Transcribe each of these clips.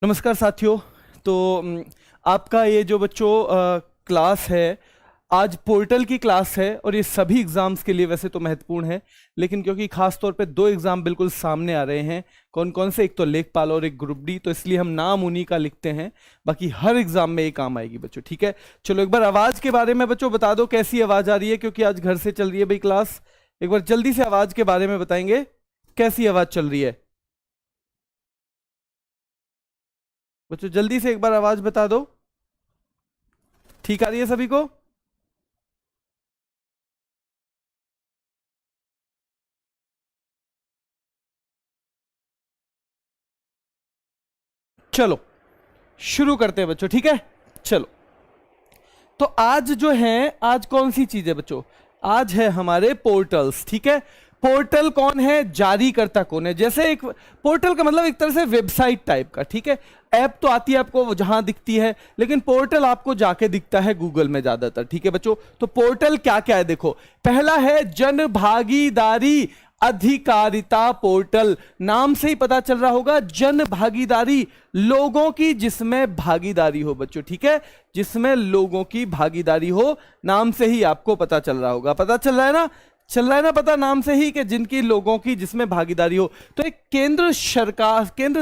नमस्कार साथियों। तो आपका ये जो बच्चों क्लास है, आज पोर्टल की क्लास है और ये सभी एग्जाम्स के लिए वैसे तो महत्वपूर्ण है, लेकिन क्योंकि खास तौर पे दो एग्जाम बिल्कुल सामने आ रहे हैं। कौन कौन से? एक तो लेखपाल और एक ग्रुप डी, तो इसलिए हम नाम उन्हीं का लिखते हैं, बाकी हर एग्जाम में ये काम आएगी बच्चों। ठीक है, चलो एक बार आवाज के बारे में बच्चों बता दो, कैसी आवाज आ रही है, क्योंकि आज घर से चल रही है भाई क्लास। एक बार जल्दी से आवाज के बारे में बताएंगे, कैसी आवाज चल रही है बच्चों? जल्दी से एक बार आवाज बता दो। ठीक आ रही है सभी को? चलो शुरू करते हैं बच्चों। ठीक है, चलो। तो आज जो है, आज कौन सी चीज है बच्चों? आज है हमारे पोर्टल्स। ठीक है, पोर्टल कौन है, जारी करता कौन है। जैसे एक पोर्टल का मतलब एक तरह से वेबसाइट टाइप का। ठीक है, ऐप तो आती है आपको जहां दिखती है, लेकिन पोर्टल आपको जाके दिखता है गूगल में ज्यादातर। ठीक है बच्चों, तो पोर्टल क्या क्या है देखो। पहला है जन भागीदारी अधिकारिता पोर्टल। नाम से ही पता चल रहा होगा, जन भागीदारी, लोगों की जिसमें भागीदारी हो बच्चों। ठीक है, जिसमें लोगों की भागीदारी हो, नाम से ही आपको पता चल रहा होगा। पता चल रहा है ना? चल रहा है ना पता, नाम से ही, कि जिनकी लोगों की जिसमें भागीदारी हो। तो एक केंद्र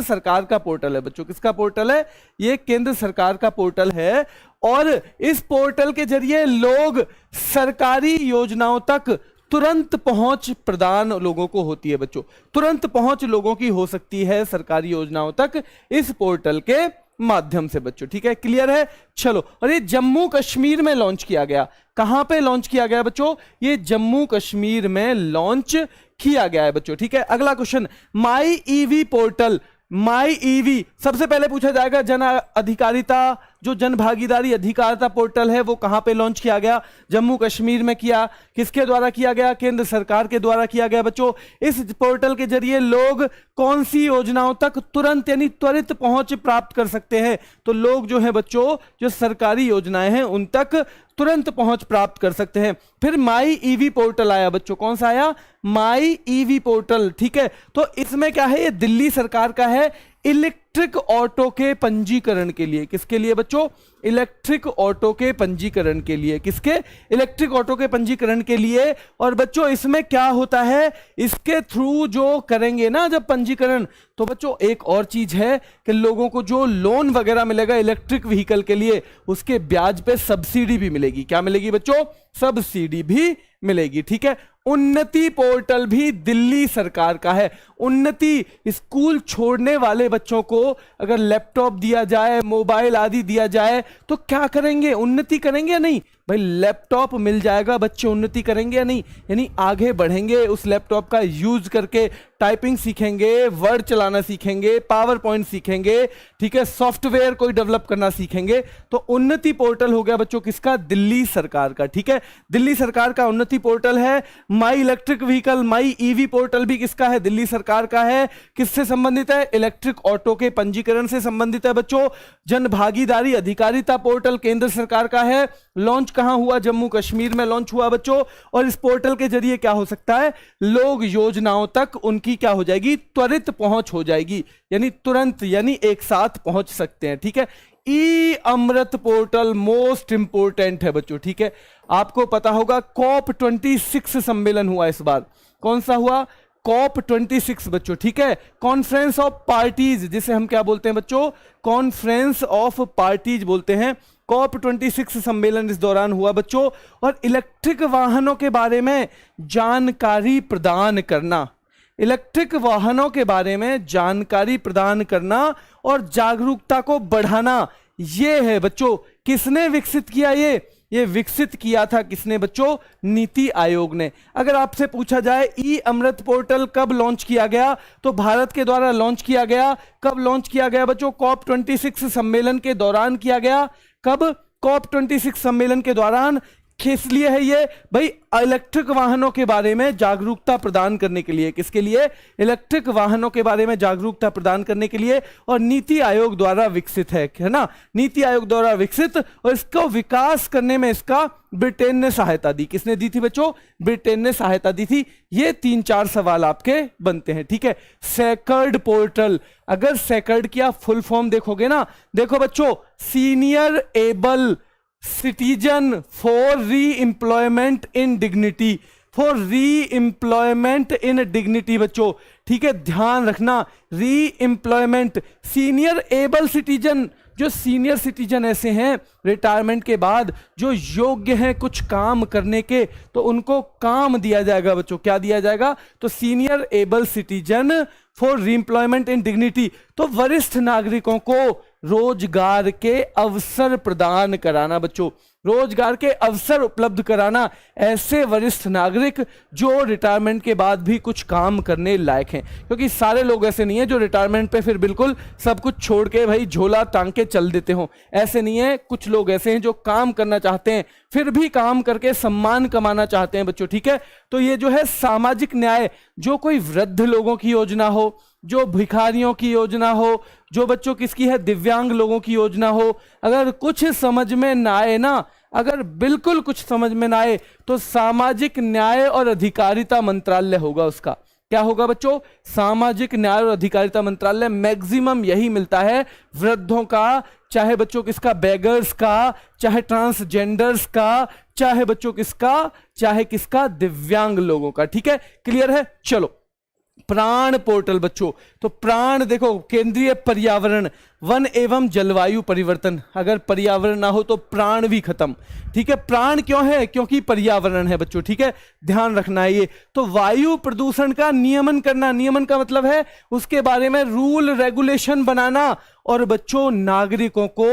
सरकार का पोर्टल है बच्चों। किसका पोर्टल है? ये केंद्र सरकार का पोर्टल है। और इस पोर्टल के जरिए लोग सरकारी योजनाओं तक तुरंत पहुंच प्रदान लोगों को होती है बच्चों। तुरंत पहुंच लोगों की हो सकती है सरकारी योजनाओं तक इस पोर्टल के माध्यम से बच्चों। ठीक है, क्लियर है? चलो, और ये जम्मू कश्मीर में लॉन्च किया गया। कहां पे लॉन्च किया गया बच्चों? ये जम्मू कश्मीर में लॉन्च किया गया है बच्चों। ठीक है, अगला क्वेश्चन, माई ईवी पोर्टल। माई ईवी सबसे पहले पूछा जाएगा। जन अधिकारिता, जो जन भागीदारी अधिकारिता पोर्टल है, वो कहां पे लॉन्च किया गया? जम्मू कश्मीर में किया। किसके द्वारा किया गया? केंद्र सरकार के द्वारा किया गया बच्चों। इस पोर्टल के जरिए लोग कौन सी योजनाओं तक तुरंत यानी त्वरित पहुंच प्राप्त कर सकते हैं? तो लोग जो है बच्चों, जो सरकारी योजनाएं हैं उन तक तुरंत पहुंच प्राप्त कर सकते हैं। फिर माई ईवी पोर्टल आया बच्चों। कौन सा आया? माई ईवी पोर्टल। ठीक है, तो इसमें क्या है? ये दिल्ली सरकार का है, इलेक्ट्रिक ऑटो के पंजीकरण के लिए। किसके लिए बच्चों? इलेक्ट्रिक ऑटो के पंजीकरण के लिए। किसके? इलेक्ट्रिक ऑटो के पंजीकरण के लिए। और बच्चों इसमें क्या होता है, इसके थ्रू जो करेंगे ना जब पंजीकरण, तो बच्चों एक और चीज है कि लोगों को जो लोन वगैरह मिलेगा इलेक्ट्रिक व्हीकल के लिए, उसके ब्याज पे सब्सिडी भी मिलेगी। क्या मिलेगी बच्चों? सब्सिडी भी मिलेगी। ठीक है, उन्नति पोर्टल भी दिल्ली सरकार का है। उन्नति, स्कूल छोड़ने वाले बच्चों को अगर लैपटॉप दिया जाए, मोबाइल आदि दिया जाए, तो क्या करेंगे? उन्नति करेंगे या नहीं? भाई लैपटॉप मिल जाएगा, बच्चे उन्नति करेंगे या नहीं? यानी आगे बढ़ेंगे, उस लैपटॉप का यूज करके टाइपिंग सीखेंगे, वर्ड चलाना सीखेंगे, पावर पॉइंट सीखेंगे। ठीक है, सॉफ्टवेयर कोई डेवलप करना सीखेंगे। तो उन्नति पोर्टल हो गया बच्चों किसका? दिल्ली सरकार का। ठीक है, दिल्ली सरकार का उन्नति पोर्टल है। माई इलेक्ट्रिक व्हीकल, माई ईवी पोर्टल भी किसका है? दिल्ली सरकार का है। किससे संबंधित है? इलेक्ट्रिक ऑटो के पंजीकरण से संबंधित है बच्चों। जन भागीदारी अधिकारिता पोर्टल केंद्र सरकार का है। लॉन्च कहां हुआ? जम्मू कश्मीर में लॉन्च हुआ बच्चों। और इस पोर्टल के जरिए क्या हो सकता है? लोग योजनाओं तक उनकी क्या हो जाएगी? त्वरित पहुंच हो जाएगी, यानी तुरंत, यानी एक साथ पहुंच सकते हैं। ठीक है, ई अमृत पोर्टल मोस्ट इंपोर्टेंट है बच्चों। ठीक है, आपको पता होगा COP26 सम्मेलन हुआ इस बार। कौन सा हुआ? COP26 बच्चों। ठीक है, कॉन्फ्रेंस ऑफ पार्टीज, जिसे हम क्या बोलते हैं बच्चों? कॉन्फ्रेंस ऑफ पार्टीज बोलते हैं। COP26 सम्मेलन इस दौरान हुआ बच्चों। और इलेक्ट्रिक वाहनों के बारे में जानकारी प्रदान करना, इलेक्ट्रिक वाहनों के बारे में जानकारी प्रदान करना और जागरूकता को बढ़ाना, यह है बच्चों। किसने विकसित किया? ये विकसित किया था किसने बच्चों? नीति आयोग ने। अगर आपसे पूछा जाए ई अमृत पोर्टल कब लॉन्च किया गया, तो भारत के द्वारा लॉन्च किया गया। कब लॉन्च किया गया बच्चों? COP26 सम्मेलन के दौरान किया गया। कब? COP26 सम्मेलन के दौरान। किस लिए है ये भाई? इलेक्ट्रिक वाहनों के बारे में जागरूकता प्रदान करने के लिए। किसके लिए? इलेक्ट्रिक वाहनों के बारे में जागरूकता प्रदान करने के लिए, और नीति आयोग द्वारा विकसित है ना, नीति आयोग द्वारा विकसित, और इसको विकास करने में इसका ब्रिटेन ने सहायता दी। किसने दी थी बच्चों? ब्रिटेन ने सहायता दी थी। ये 3-4 सवाल आपके बनते हैं, ठीक है। सेकर्ड पोर्टल, अगर सेकर्ड की आप फुल फॉर्म देखोगे ना, देखो बच्चों, सीनियर एबल सिटीजन फॉर री एम्प्लॉयमेंट इन डिग्निटी, फॉर री एम्प्लॉयमेंट इन डिग्निटी बच्चों, ठीक है, ध्यान रखना, री एम्प्लॉयमेंट। सीनियर एबल सिटीजन, जो सीनियर सिटीजन ऐसे हैं रिटायरमेंट के बाद जो योग्य हैं कुछ काम करने के, तो उनको काम दिया जाएगा बच्चों। क्या दिया जाएगा? तो senior able citizen for re-employment in dignity, तो वरिष्ठ नागरिकों को रोजगार के अवसर प्रदान कराना बच्चों, रोजगार के अवसर उपलब्ध कराना, ऐसे वरिष्ठ नागरिक जो रिटायरमेंट के बाद भी कुछ काम करने लायक हैं। क्योंकि सारे लोग ऐसे नहीं है जो रिटायरमेंट पे फिर बिल्कुल सब कुछ छोड़ के भाई झोला टांग के चल देते हो, ऐसे नहीं है। कुछ लोग ऐसे हैं जो काम करना चाहते हैं, फिर भी काम करके सम्मान कमाना चाहते हैं बच्चों, ठीक है। तो ये जो है सामाजिक न्याय, जो कोई वृद्ध लोगों की योजना हो, जो भिखारियों की योजना हो, जो बच्चों किसकी है, दिव्यांग लोगों की योजना हो, अगर कुछ समझ में ना आए ना, अगर बिल्कुल कुछ समझ में ना आए, तो सामाजिक न्याय और अधिकारिता मंत्रालय होगा उसका। क्या होगा बच्चों? सामाजिक न्याय और अधिकारिता मंत्रालय। मैक्सिमम यही मिलता है वृद्धों का, चाहे बच्चों किसका, बेगर्स का, चाहे ट्रांसजेंडर्स का, चाहे बच्चों किसका, चाहे किसका, दिव्यांग लोगों का, ठीक है। क्लियर है? चलो, प्राण पोर्टल बच्चों, तो प्राण देखो, केंद्रीय पर्यावरण, वन एवं जलवायु परिवर्तन, अगर पर्यावरण ना हो तो प्राण भी खत्म, ठीक है। प्राण क्यों है? क्योंकि पर्यावरण है बच्चों, ठीक है, ध्यान रखना है ये। तो वायु प्रदूषण का नियमन करना, नियमन का मतलब है उसके बारे में रूल रेगुलेशन बनाना, और बच्चों नागरिकों को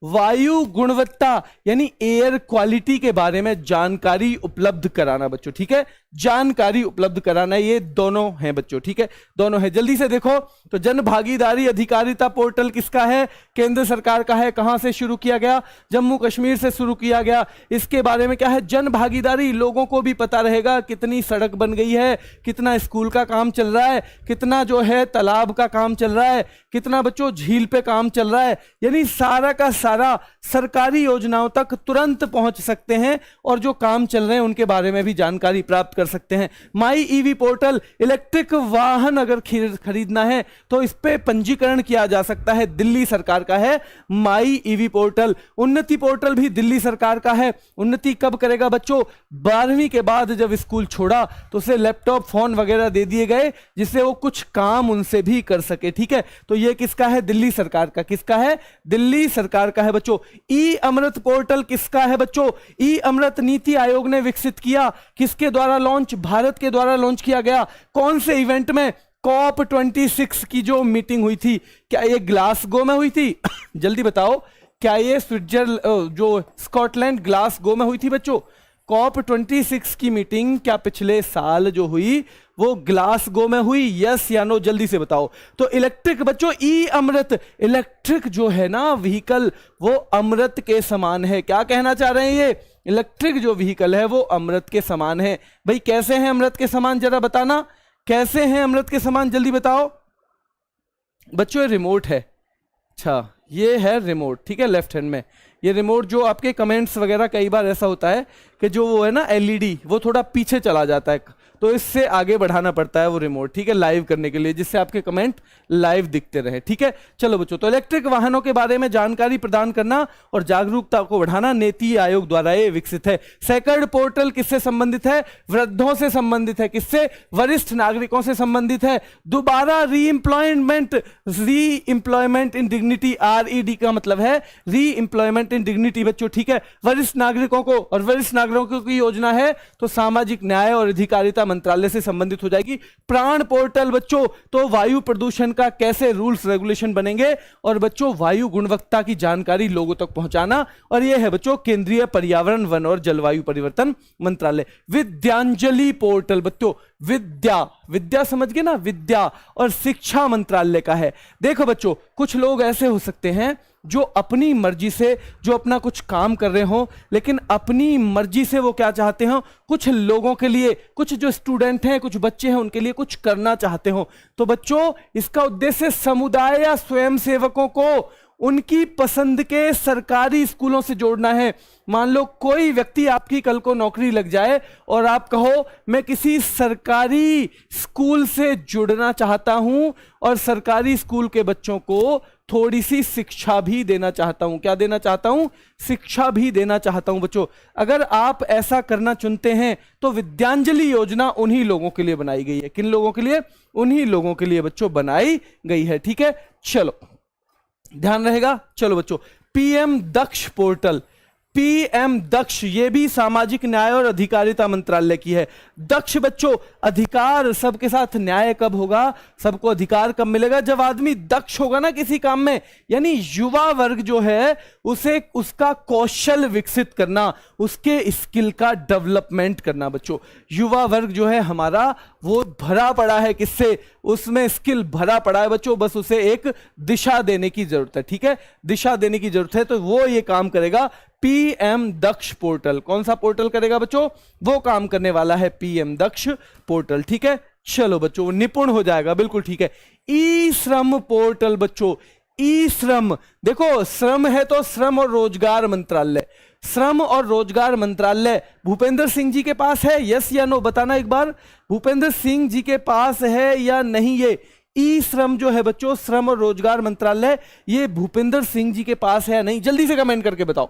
वायु गुणवत्ता यानी एयर क्वालिटी के बारे में जानकारी उपलब्ध कराना बच्चों, ठीक है, जानकारी उपलब्ध कराना, ये दोनों हैं बच्चों, ठीक है, दोनों है। जल्दी से देखो, तो जन भागीदारी अधिकारिता पोर्टल किसका है? केंद्र सरकार का है। कहां से शुरू किया गया? जम्मू कश्मीर से शुरू किया गया। इसके बारे में क्या है? जन भागीदारी, लोगों को भी पता रहेगा कितनी सड़क बन गई है, कितना स्कूल का काम चल रहा है, कितना जो है तालाब का काम चल रहा है, कितना बच्चों झील पे काम चल रहा है, यानी सारा का सारा सरकारी योजनाओं तक तुरंत पहुंच सकते हैं, और जो काम चल रहे हैं उनके बारे में भी जानकारी प्राप्त कर सकते हैं। माई ईवी पोर्टल, इलेक्ट्रिक वाहन अगर खरीदना है तो इस पे पंजीकरण किया जा सकता है, दिल्ली सरकार का है माई ईवी पोर्टल। उन्नति पोर्टल भी दिल्ली सरकार का है। उन्नति कब करेगा बच्चों? 12वीं के बाद जब स्कूल छोड़ा तो उसे लैपटॉप फोन वगैरह दे दिए गए, जिससे वो कुछ काम उनसे भी कर सके, ठीक है। तो ये किसका है? दिल्ली सरकार का। किसका है? दिल्ली सरकार का है बच्चों। ई अमृत पोर्टल किसका है बच्चों? ई अमृत नीति आयोग ने विकसित किया। किसके द्वारा लॉन्च? भारत के द्वारा लॉन्च किया गया। कौन से इवेंट में? COP26 की जो मीटिंग हुई थी, क्या ये ग्लासगो में हुई थी? जल्दी बताओ, क्या ये स्विट्जरलैंड जो स्कॉटलैंड ग्लासगो में हुई थी बच्चों? COP26 की मीटिंग क्या पिछले साल जो हुई वो ग्लासगो में हुई? यस या नो? जल्दी से बताओ। तो इलेक्ट्रिक बच्चों, ई अमृत, इलेक्ट्रिक जो है ना व्हीकल, वो अमृत के समान है। क्या कहना चाह रहे हैं ये? इलेक्ट्रिक जो व्हीकल है वो अमृत के समान है। भाई कैसे हैं अमृत के समान? जरा बताना, कैसे हैं अमृत के समान? जल्दी बताओ बच्चों। ये रिमोट है, अच्छा ये है रिमोट, ठीक है, लेफ्ट हैंड में ये रिमोट। जो आपके कमेंट्स वगैरह कई बार ऐसा होता है कि जो वो है ना एलईडी, वो थोड़ा पीछे चला जाता है, तो इससे आगे बढ़ाना पड़ता है वो रिमोट, ठीक है, लाइव करने के लिए, जिससे आपके कमेंट लाइव दिखते रहे, ठीक है। चलो बच्चों, तो इलेक्ट्रिक वाहनों के बारे में जानकारी प्रदान करना और जागरूकता को बढ़ाना नीति आयोग द्वारा ये विकसित है। सेकंड पोर्टल किससे संबंधित है? वृद्धों से संबंधित है। किससे? वरिष्ठ नागरिकों से संबंधित है। दोबारा री एम्प्लॉयमेंट इन डिग्निटी, RED का मतलब है री एम्प्लॉयमेंट इन डिग्निटी बच्चों, ठीक है। वरिष्ठ नागरिकों को, और वरिष्ठ नागरिकों की योजना है तो सामाजिक न्याय और अधिकारिता मंत्रालय से संबंधित हो जाएगी। प्राण पोर्टल बच्चों, तो वायु प्रदूषण का कैसे रूल्स रेगुलेशन बनेंगे, और बच्चों वायु गुणवत्ता की जानकारी लोगों तक पहुंचाना, और यह है बच्चों केंद्रीय पर्यावरण, वन और जलवायु परिवर्तन मंत्रालय। विद्यांजलि पोर्टल बच्चों, विद्या विद्या समझ गए ना, विद्या और शिक्षा मंत्रालय का है। देखो बच्चों, कुछ लोग ऐसे हो सकते हैं जो अपनी मर्जी से जो अपना कुछ काम कर रहे हो, लेकिन अपनी मर्जी से वो क्या चाहते हो, कुछ लोगों के लिए, कुछ जो स्टूडेंट हैं, कुछ बच्चे हैं, उनके लिए कुछ करना चाहते हो। तो बच्चों, इसका उद्देश्य समुदाय या स्वयं सेवकों को उनकी पसंद के सरकारी स्कूलों से जोड़ना है। मान लो कोई व्यक्ति आपकी कल को नौकरी लग जाए और आप कहो मैं किसी सरकारी स्कूल से जुड़ना चाहता हूं और सरकारी स्कूल के बच्चों को थोड़ी सी शिक्षा भी देना चाहता हूं। क्या देना चाहता हूं? शिक्षा भी देना चाहता हूं। बच्चों, अगर आप ऐसा करना चुनते हैं तो विद्यांजलि योजना उन्हीं लोगों के लिए बनाई गई है। किन लोगों के लिए? उन्हीं लोगों के लिए बच्चों बनाई गई है। ठीक है, चलो ध्यान रहेगा। चलो बच्चों, पीएम दक्ष पोर्टल, पीएम दक्ष, ये भी सामाजिक न्याय और अधिकारिता मंत्रालय की है। दक्ष बच्चों, अधिकार सबके साथ, न्याय कब होगा, सबको अधिकार कब मिलेगा? जब आदमी दक्ष होगा ना किसी काम में। यानी युवा वर्ग जो है उसे उसका कौशल विकसित करना, उसके स्किल का डेवलपमेंट करना। बच्चों, युवा वर्ग जो है हमारा वो भरा पड़ा है, किससे? उसमें स्किल भरा पड़ा है बच्चों, बस उसे एक दिशा देने की जरूरत है। ठीक है, दिशा देने की जरूरत है, तो वो ये काम करेगा पीएम दक्ष पोर्टल। कौन सा पोर्टल करेगा बच्चों? वो काम करने वाला है पीएम दक्ष पोर्टल। ठीक है, चलो बच्चों, निपुण हो जाएगा, बिल्कुल ठीक है। ई श्रम पोर्टल बच्चों, ई श्रम, देखो श्रम है तो श्रम और रोजगार मंत्रालय, श्रम और रोजगार मंत्रालय भूपेंद्र सिंह जी के पास है, यस या नो बताना एक बार। भूपेंद्र सिंह जी के पास है या नहीं? ये ई श्रम जो है बच्चों, श्रम और रोजगार मंत्रालय, ये भूपेंद्र सिंह जी के पास है या नहीं? जल्दी से कमेंट करके बताओ,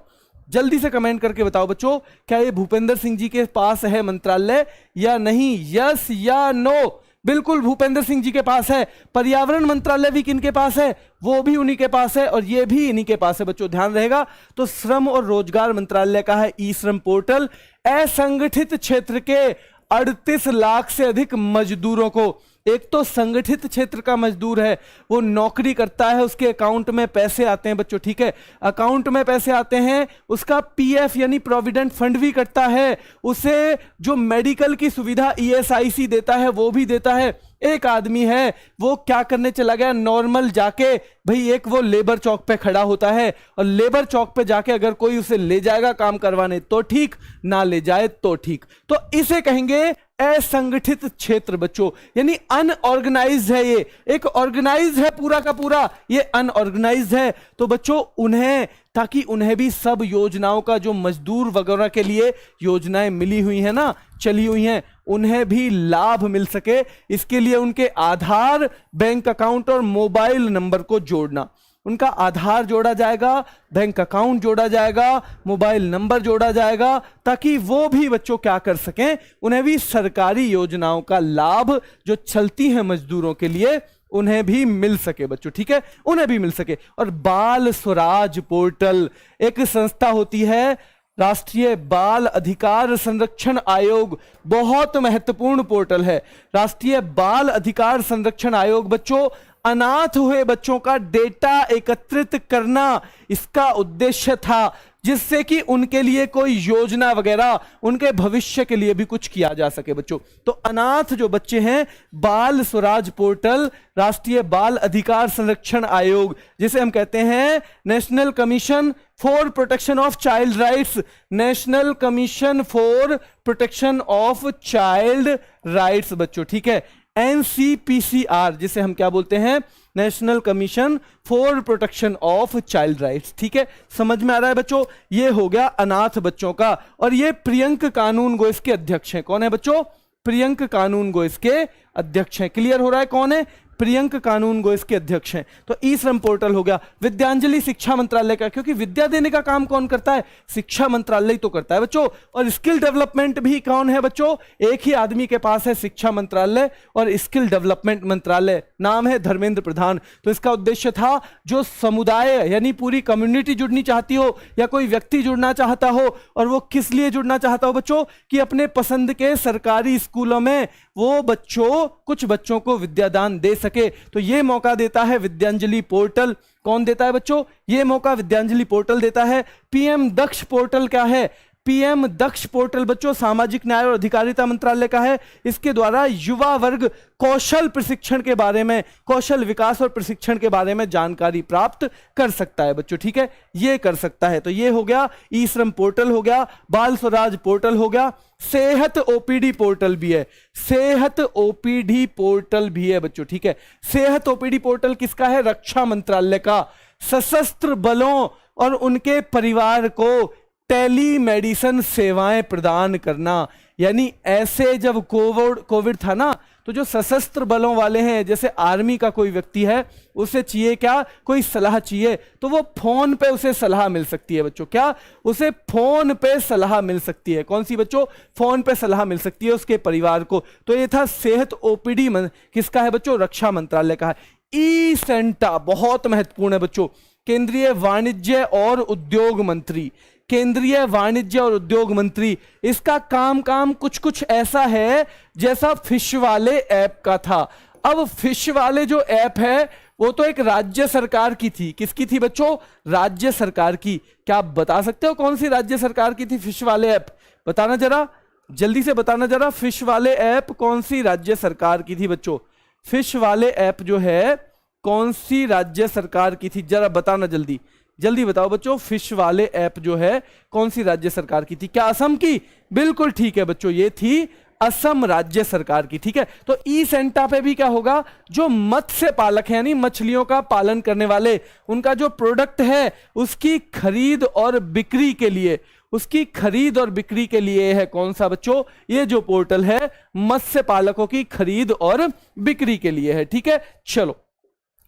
जल्दी से कमेंट करके बताओ बच्चों, क्या ये भूपेंद्र सिंह जी के पास है मंत्रालय या नहीं? यस या नो? बिल्कुल भूपेंद्र सिंह जी के पास है। पर्यावरण मंत्रालय भी किनके पास है? वो भी उन्हीं के पास है, और ये भी इन्हीं के पास है बच्चों, ध्यान रहेगा। तो श्रम और रोजगार मंत्रालय का है ई श्रम पोर्टल। असंगठित क्षेत्र के 38 लाख से अधिक मजदूरों को, एक तो संगठित क्षेत्र का मजदूर है, वो नौकरी करता है, उसके अकाउंट में पैसे आते हैं बच्चों। ठीक है, अकाउंट में पैसे आते हैं, उसका पीएफ यानी प्रोविडेंट फंड भी कटता है, उसे जो मेडिकल की सुविधा ईएसआईसी देता है वो भी देता है। एक आदमी है, वो क्या करने चला गया, नॉर्मल जाके, भाई एक वो लेबर चौक पे खड़ा होता है, और लेबर चौक पे जाके अगर कोई उसे ले जाएगा काम करवाने तो ठीक, ना ले जाए तो ठीक। तो इसे कहेंगे असंगठित क्षेत्र बच्चों, यानी अनऑर्गेनाइज्ड है। ये एक ऑर्गेनाइज्ड है पूरा का पूरा, ये अनऑर्गेनाइज्ड है। तो बच्चों उन्हें, ताकि उन्हें भी सब योजनाओं का, जो मजदूर वगैरह के लिए योजनाएं मिली हुई है ना, चली हुई हैं, उन्हें भी लाभ मिल सके, इसके लिए उनके आधार, बैंक अकाउंट और मोबाइल नंबर को जोड़ना। उनका आधार जोड़ा जाएगा, बैंक अकाउंट जोड़ा जाएगा, मोबाइल नंबर जोड़ा जाएगा, ताकि वो भी बच्चों क्या कर सकें, उन्हें भी सरकारी योजनाओं का लाभ जो चलती है मजदूरों के लिए, उन्हें भी मिल सके बच्चों। ठीक है, उन्हें भी मिल सके। और बाल स्वराज पोर्टल, एक संस्था होती है राष्ट्रीय बाल अधिकार संरक्षण आयोग, बहुत महत्वपूर्ण पोर्टल है। राष्ट्रीय बाल अधिकार संरक्षण आयोग बच्चों अनाथ हुए बच्चों का डेटा एकत्रित करना इसका उद्देश्य था, जिससे कि उनके लिए कोई योजना वगैरह, उनके भविष्य के लिए भी कुछ किया जा सके बच्चों। तो अनाथ जो बच्चे हैं, बाल स्वराज पोर्टल, राष्ट्रीय बाल अधिकार संरक्षण आयोग, जिसे हम कहते हैं national commission for protection of child rights, national commission for protection of child rights बच्चों। ठीक है, एनसीपीसीआर, जिसे हम क्या बोलते हैं, national commission for protection of child rights. ठीक है, समझ में आ रहा है बच्चों? ये हो गया अनाथ बच्चों का। और ये प्रियंक कानूनगो इसके अध्यक्ष हैं। कौन है बच्चों? प्रियंक कानूनगो इसके अध्यक्ष हैं। क्लियर हो रहा है कौन है? प्रियंक कानूनगो इसके अध्यक्ष हैं। तो ई श्रम पोर्टल हो गया। विद्यांजलि शिक्षा मंत्रालय का, क्योंकि विद्या देने का काम कौन करता है? शिक्षा मंत्रालय तो करता है बच्चों। और स्किल डेवलपमेंट भी कौन है बच्चों? एक ही आदमी के पास है, शिक्षा मंत्रालय और स्किल डेवलपमेंट मंत्रालय, नाम है धर्मेंद्र प्रधान। तो इसका उद्देश्य था, जो समुदाय यानी पूरी कम्युनिटी जुड़नी चाहती हो, या कोई व्यक्ति जुड़ना चाहता हो, और वो किस लिए जुड़ना चाहता हो बच्चों, कि अपने पसंद के सरकारी स्कूलों में वो बच्चों, कुछ बच्चों को विद्यादान दे सके। तो ये मौका देता है विद्यांजलि पोर्टल। कौन देता है बच्चों? ये मौका विद्यांजलि पोर्टल देता है। पीएम दक्ष पोर्टल क्या है? पीएम दक्ष पोर्टल बच्चों सामाजिक न्याय और अधिकारिता मंत्रालय का है। इसके द्वारा युवा वर्ग कौशल प्रशिक्षण के बारे में, कौशल विकास और प्रशिक्षण के बारे में जानकारी प्राप्त कर सकता है बच्चों, ठीक है, ये कर सकता है। तो ये हो गया ई श्रम पोर्टल हो गया, बाल स्वराज पोर्टल हो गया, सेहत ओपीडी पोर्टल भी है, सेहत ओपीडी पोर्टल भी है बच्चों, ठीक है। सेहत ओपीडी पोर्टल किसका है? रक्षा मंत्रालय का। सशस्त्र बलों और उनके परिवार को टेलीमेडिसिन सेवाएं प्रदान करना, यानी ऐसे जब कोविड था ना, तो जो सशस्त्र बलों वाले हैं, जैसे आर्मी का कोई व्यक्ति है, उसे चाहिए क्या? कोई सलाह चाहिए, तो वो फोन पे उसे सलाह मिल सकती है बच्चों। क्या? उसे फोन पे सलाह मिल सकती है। कौन सी बच्चों? फोन पे सलाह मिल सकती है उसके परिवार को। तो ये था सेहत ओपीडी किसका है बच्चों? रक्षा मंत्रालय का है। ई सेंटा बहुत महत्वपूर्ण है बच्चों, केंद्रीय वाणिज्य और उद्योग मंत्री, केंद्रीय वाणिज्य और उद्योग मंत्री। इसका काम कुछ कुछ ऐसा है जैसा फिश वाले ऐप का था। अब फिश वाले जो ऐप है वो तो एक राज्य सरकार की थी। किसकी थी बच्चों? राज्य सरकार की। क्या आप बता सकते हो कौन सी राज्य सरकार की थी फिश वाले ऐप? बताना जरा, जल्दी से बताना जरा, फिश वाले ऐप कौन सी राज्य सरकार की थी बच्चों? फिश वाले ऐप जो है कौन सी राज्य सरकार की थी? जरा बताना जल्दी, जल्दी बताओ बच्चों, फिश वाले ऐप जो है कौन सी राज्य सरकार की थी? क्या असम की? बिल्कुल ठीक है बच्चों, ये थी असम राज्य सरकार की, ठीक है। तो ई सेंटा पे भी क्या होगा? जो मत्स्य पालक है, यानी मछलियों का पालन करने वाले, उनका जो प्रोडक्ट है उसकी खरीद और बिक्री के लिए, उसकी खरीद और बिक्री के लिए है कौन सा बच्चों? ये जो पोर्टल है मत्स्य पालकों की खरीद और बिक्री के लिए है, ठीक है। चलो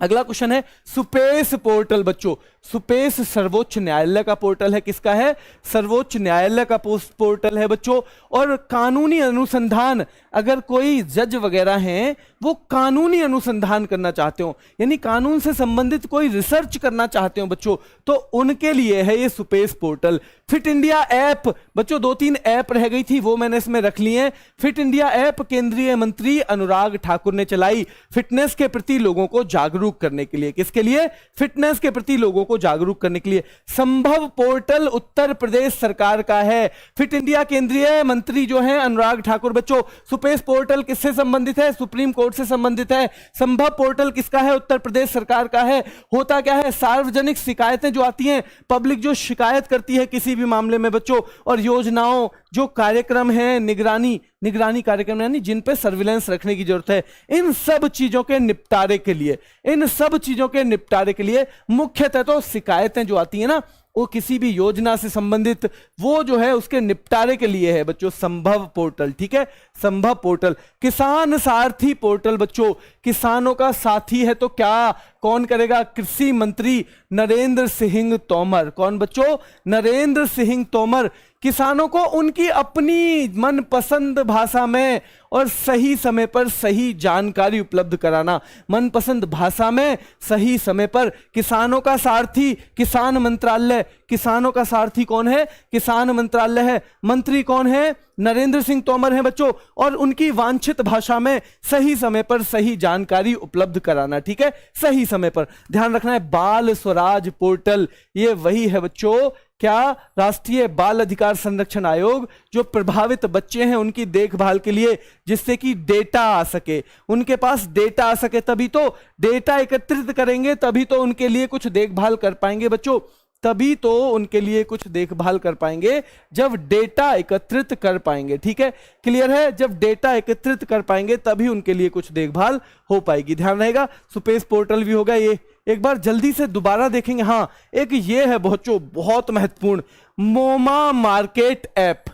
अगला क्वेश्चन है सुपेस पोर्टल बच्चों। सुपेस सर्वोच्च न्यायालय का पोर्टल है। किसका है? सर्वोच्च न्यायालय का पोर्टल है बच्चों। और कानूनी अनुसंधान, अगर कोई जज वगैरह हैं वो कानूनी अनुसंधान करना चाहते हो, यानी कानून से संबंधित कोई रिसर्च करना चाहते हो बच्चों, तो उनके लिए है ये SUPACE portal. Fit India app बच्चों, 2-3 ऐप रह गई थी वो मैंने इसमें रख ली है। फिट इंडिया ऐप केंद्रीय मंत्री अनुराग ठाकुर ने चलाई, फिटनेस के प्रति लोगों को जागरूक करने के लिए। किसके लिए? फिटनेस के प्रति लोगों को जागरूक करने के लिए। संभव पोर्टल उत्तर प्रदेश सरकार का है। फिट इंडिया केंद्रीय मंत्री जो है अनुराग ठाकुर बच्चों। सुपेस पोर्टल किससे संबंधित है? सुप्रीम कोर्ट से संबंधित है। संभव पोर्टल किसका है? उत्तर प्रदेश सरकार का है। होता क्या है? सार्वजनिक शिकायतें जो आती हैं, पब्लिक जो शिकायत करती है किसी भी मामले में बच्चों, और योजनाओं, जो कार्यक्रम है, निगरानी कार्यक्रम, यानी जिन पे सर्विलेंस रखने की जरूरत है, इन सब चीजों के निपटारे के लिए, इन सब चीजों के निपटारे के लिए मुख्यतः तो शिकायतें जो आती है ना, वो किसी भी योजना से संबंधित, वो जो है उसके निपटारे के लिए है बच्चों संभव पोर्टल, ठीक है। संभव पोर्टल। किसान सारथी पोर्टल बच्चों, किसानों का साथी है तो क्या कौन करेगा? कृषि मंत्री नरेंद्र सिंह तोमर। कौन बच्चों? नरेंद्र सिंह तोमर। किसानों को उनकी अपनी मनपसंद भाषा में और सही समय पर सही जानकारी उपलब्ध कराना, मनपसंद भाषा में सही समय पर। किसानों का सारथी किसान मंत्रालय। किसानों का सारथी कौन है? किसान मंत्रालय है। मंत्री कौन है? नरेंद्र सिंह तोमर है बच्चों। और उनकी वांछित भाषा में सही समय पर सही जानकारी उपलब्ध कराना, ठीक है, सही समय पर। ध्यान रखना है बाल स्वराज पोर्टल, ये वही है बच्चों, क्या? राष्ट्रीय बाल अधिकार संरक्षण आयोग, जो प्रभावित बच्चे हैं उनकी देखभाल के लिए, जिससे कि डेटा आ सके, उनके पास डेटा आ सके, तभी तो डेटा एकत्रित करेंगे, तभी तो उनके लिए कुछ देखभाल कर पाएंगे बच्चों, तभी तो उनके लिए कुछ देखभाल कर पाएंगे जब डेटा एकत्रित कर पाएंगे, ठीक है, क्लियर है। जब डेटा एकत्रित कर पाएंगे तभी उनके लिए कुछ देखभाल हो पाएगी। ध्यान रहेगा। सुपेस पोर्टल भी होगा ये। एक बार जल्दी से दोबारा देखेंगे। हाँ, एक ये है बच्चों बहुत महत्वपूर्ण, मोमा मार्केट ऐप।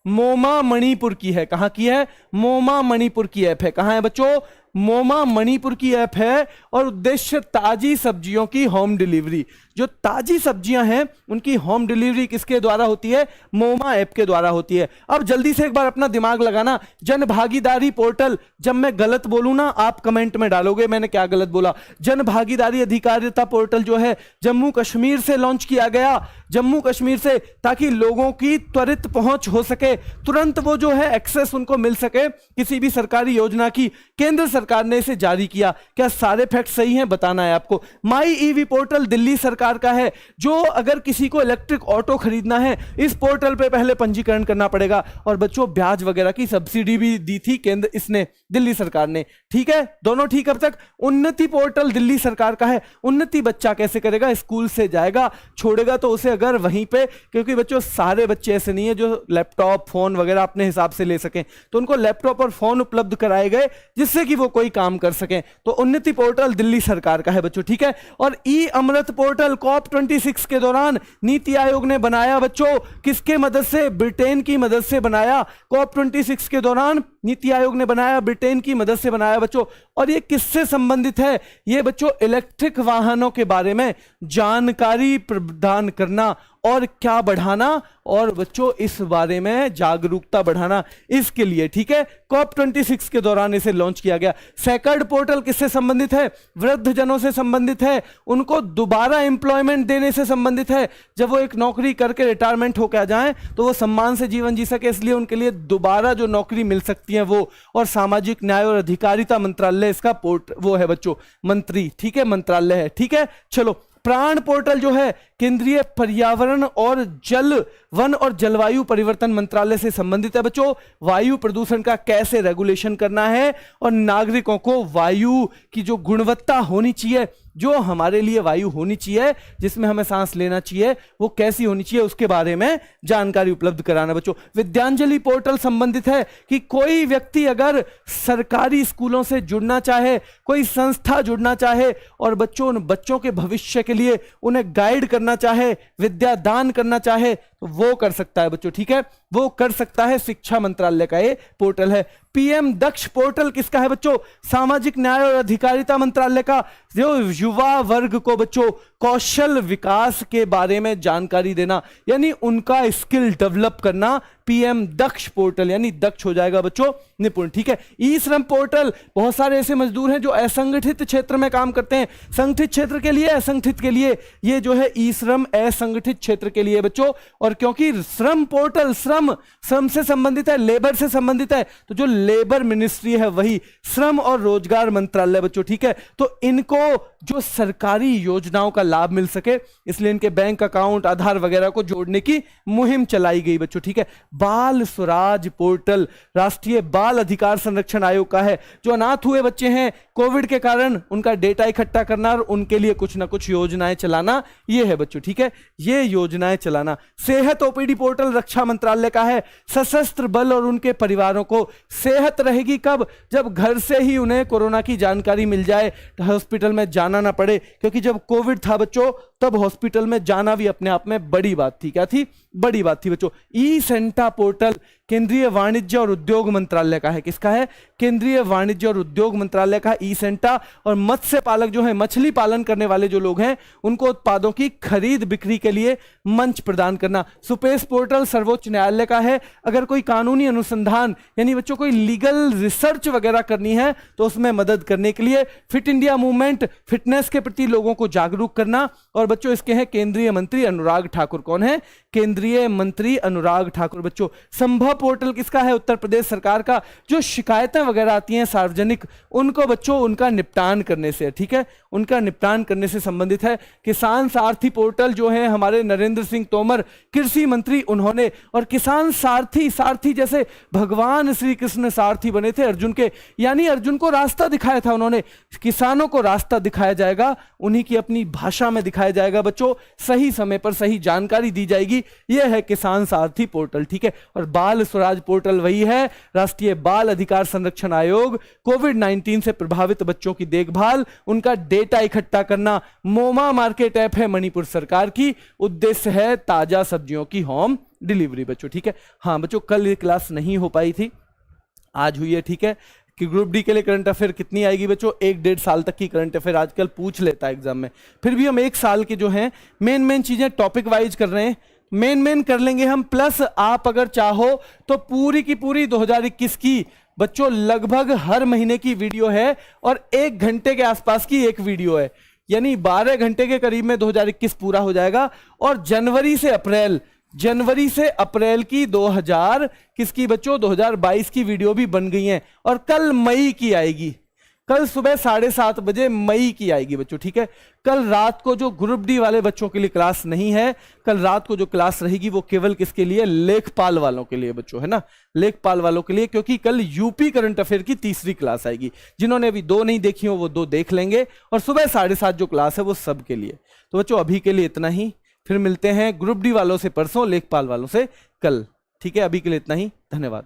मोमा मणिपुर की है। कहां की है? मोमा मणिपुर की ऐप है। कहां है बच्चों? मोमा मणिपुर की ऐप है। और उद्देश्य ताजी सब्जियों की होम डिलीवरी। जो ताजी सब्जियां हैं उनकी होम डिलीवरी किसके द्वारा होती है? मोमा ऐप के द्वारा होती है। अब जल्दी से एक बार अपना दिमाग लगाना। जन भागीदारी पोर्टल, जब मैं गलत बोलूं ना आप कमेंट में डालोगे मैंने क्या गलत बोला। जन भागीदारी अधिकारिता पोर्टल जो है जम्मू कश्मीर से लॉन्च किया गया, जम्मू कश्मीर से, ताकि लोगों की त्वरित पहुंच हो सके, तुरंत वो जो है एक्सेस उनको मिल सके किसी भी सरकारी योजना की। केंद्र सरकार ने इसे जारी किया। क्या सारे फैक्ट सही हैं? बताना है आपको। माई ईवी पोर्टल दिल्ली सरकार सरकार का है, जो अगर किसी को इलेक्ट्रिक ऑटो खरीदना है इस पोर्टल पे पहले पंजीकरण करना पड़ेगा। और बच्चों ब्याज वगैरह की सब्सिडी भी दी थी केंद्र इसने, दिल्ली सरकार ने, ठीक है, दोनों ठीक। अब तक उन्नति पोर्टल दिल्ली सरकार का है। उन्नति बच्चा कैसे करेगा, स्कूल से जाएगा, छोड़ेगा तो उसे अगर वहीं पे, क्योंकि बच्चों सारे बच्चे ऐसे नहीं है जो लैपटॉप फोन वगैरह अपने हिसाब से ले सकें, तो उनको लैपटॉप और फोन उपलब्ध कराए गए जिससे कि वो कोई काम कर सकें। तो उन्नति पोर्टल दिल्ली सरकार का है बच्चों, ठीक है। और ई अमृत पोर्टल COP26 के दौरान नीति आयोग ने बनाया बच्चों, किसके मदद से, ब्रिटेन की मदद से बनाया। COP26 के दौरान नीति आयोग ने बनाया, ब्रिटेन की मदद से बनाया बच्चों। और ये किससे संबंधित है, ये बच्चों इलेक्ट्रिक वाहनों के बारे में जानकारी प्रदान करना और क्या बढ़ाना, और बच्चों इस बारे में जागरूकता बढ़ाना, इसके लिए, ठीक है, COP26 के दौरान इसे लॉन्च किया गया। सेकंड पोर्टल किससे संबंधित है, वृद्ध जनों से संबंधित है, उनको दोबारा एम्प्लॉयमेंट देने से संबंधित है। जब वो एक नौकरी करके रिटायरमेंट होकर आ जाएं तो वो सम्मान से जीवन जी सके, इसलिए उनके लिए दोबारा जो नौकरी मिल सकती है वो। और सामाजिक न्याय और अधिकारिता मंत्रालय इसका वो है बच्चों, मंत्री, ठीक है, मंत्रालय है, ठीक है। चलो, प्राण पोर्टल जो है केंद्रीय पर्यावरण और जल, वन और जलवायु परिवर्तन मंत्रालय से संबंधित है बच्चों। वायु प्रदूषण का कैसे रेगुलेशन करना है और नागरिकों को वायु की जो गुणवत्ता होनी चाहिए, जो हमारे लिए वायु होनी चाहिए जिसमें हमें सांस लेना चाहिए, वो कैसी होनी चाहिए उसके बारे में जानकारी उपलब्ध कराना बच्चों। विद्यांजलि पोर्टल संबंधित है कि कोई व्यक्ति अगर सरकारी स्कूलों से जुड़ना चाहे, कोई संस्था जुड़ना चाहे और बच्चों, उन बच्चों के भविष्य के लिए उन्हें गाइड करना चाहे, विद्या दान करना चाहे, तो वो कर सकता है बच्चों, ठीक है, वो कर सकता है। शिक्षा मंत्रालय का ये पोर्टल है। PM दक्ष पोर्टल किसका है बच्चों, सामाजिक न्याय और अधिकारिता मंत्रालय का, जो युवा वर्ग को बच्चों कौशल विकास के बारे में जानकारी देना, यानी उनका स्किल डेवलप करना। PM दक्ष पोर्टल यानी दक्ष हो जाएगा बच्चों निपुण, ठीक है। ई श्रम पोर्टल, बहुत सारे ऐसे मजदूर हैं जो असंगठित क्षेत्र में काम करते हैं, संगठित क्षेत्र के लिए, असंगठित के लिए, ये जो है ई श्रम असंगठित क्षेत्र के लिए बच्चों। और क्योंकि श्रम पोर्टल श्रम से संबंधित है, लेबर से संबंधित है, तो जो लेबर मिनिस्ट्री है वही श्रम और रोजगार मंत्रालय बच्चों, ठीक है। तो इनको जो सरकारी योजनाओं का लाभ मिल सके, इसलिए इनके बैंक अकाउंट, आधार वगैरह को जोड़ने की मुहिम चलाई गई बच्चों, ठीक है। बाल स्वराज पोर्टल राष्ट्रीय बाल अधिकार संरक्षण आयोग का है, जो अनाथ हुए बच्चे हैं कोविड के कारण, उनका डेटा इकट्ठा करना और उनके लिए कुछ ना कुछ योजनाएं चलाना, ये है बच्चों, ठीक है, ये योजनाएं चलाना। सेहत OPD पोर्टल रक्षा मंत्रालय का है। सशस्त्र बल और उनके परिवारों को सेहत रहेगी कब, जब घर से ही उन्हें कोरोना की जानकारी मिल जाए, हॉस्पिटल में जाना ना पड़े, क्योंकि जब कोविड था बच्चों तब हॉस्पिटल में जाना भी अपने आप में बड़ी बात थी। क्या थी, बड़ी बात थी बच्चों। ई सेंटा पोर्टल केंद्रीय वाणिज्य और उद्योग मंत्रालय का है, किसका है, केंद्रीय वाणिज्य और उद्योग मंत्रालय का ई सेंटा। और मत्स्य पालक जो है, मछली पालन करने वाले जो लोग हैं, उनको उत्पादों की खरीद बिक्री के लिए मंच प्रदान करना। सुपेस पोर्टल सर्वोच्च न्यायालय का है, अगर कोई कानूनी अनुसंधान यानी बच्चों कोई लीगल रिसर्च वगैरह करनी है तो उसमें मदद करने के लिए। फिट इंडिया मूवमेंट, फिटनेस के प्रति लोगों को जागरूक करना। और बच्चों इसके हैं केंद्रीय मंत्री अनुराग ठाकुर, कौन है, केंद्रीय मंत्री अनुराग ठाकुर बच्चों। संभव पोर्टल किसका है, उत्तर प्रदेश सरकार का, जो शिकायतें वगैरह आती हैं सार्वजनिक, उनको बच्चों उनका निपटान करने से, ठीक है, उनका निपटान करने से संबंधित है। किसान सारथी पोर्टल जो है हमारे नरेंद्र सिंह तोमर कृषि मंत्री, उन्होंने, और किसान सारथी जैसे भगवान श्री कृष्ण सारथी बने थे अर्जुन के, यानी अर्जुन को रास्ता दिखाया था उन्होंने, किसानों को रास्ता दिखाया जाएगा, उन्हीं की अपनी भाषा में दिखाया जाएगा बच्चों, सही समय पर सही जानकारी दी जाएगी, यह है किसान सारथी पोर्टल, ठीक है। और बाल स्वराज पोर्टल वही है, राष्ट्रीय बाल अधिकार संरक्षण आयोग, कोविड-19 से प्रभावित बच्चों की देखभाल, उनका डेटा इकट्ठा करना। मोमा मार्केट ऐप है मणिपुर सरकार की, उद्देश्य है ताजा सब्जियों की होम डिलीवरी बच्चों, ठीक है। हाँ बच्चों, कल ये क्लास नहीं हो पाई थी, आज हुई है, ठीक है। कि ग्रुप डी के लिए करंट अफेयर कितनी आएगी बच्चों, 1-1.5 साल तक की करंट अफेयर आजकल पूछ लेता है एग्जाम में, फिर भी हम 1 साल के जो हैं मेन चीजें टॉपिक वाइज कर रहे हैं, मेन कर लेंगे हम। प्लस आप अगर चाहो तो पूरी की पूरी 2021 की बच्चों लगभग हर महीने की वीडियो है और 1 घंटे के आसपास की एक वीडियो है, यानी 12 घंटे के करीब में 2021 पूरा हो जाएगा। और जनवरी से अप्रैल की 2022 की वीडियो भी बन गई है, और कल मई की आएगी, कल सुबह 7:30 बजे मई की आएगी बच्चों, ठीक है। कल रात को जो ग्रुप डी वाले बच्चों के लिए क्लास नहीं है, कल रात को जो क्लास रहेगी वो केवल किसके लिए, लेखपाल वालों के लिए बच्चों, है ना, लेखपाल वालों के लिए, क्योंकि कल यूपी करंट अफेयर की तीसरी क्लास आएगी। जिन्होंने अभी 2 नहीं देखी हो वो 2 देख लेंगे, और सुबह 7:30 जो क्लास है वो सब के लिए। तो बच्चों अभी के लिए इतना ही, फिर मिलते हैं ग्रुप डी वालों से परसों, लेखपाल वालों से कल, ठीक है। अभी के लिए इतना ही, धन्यवाद।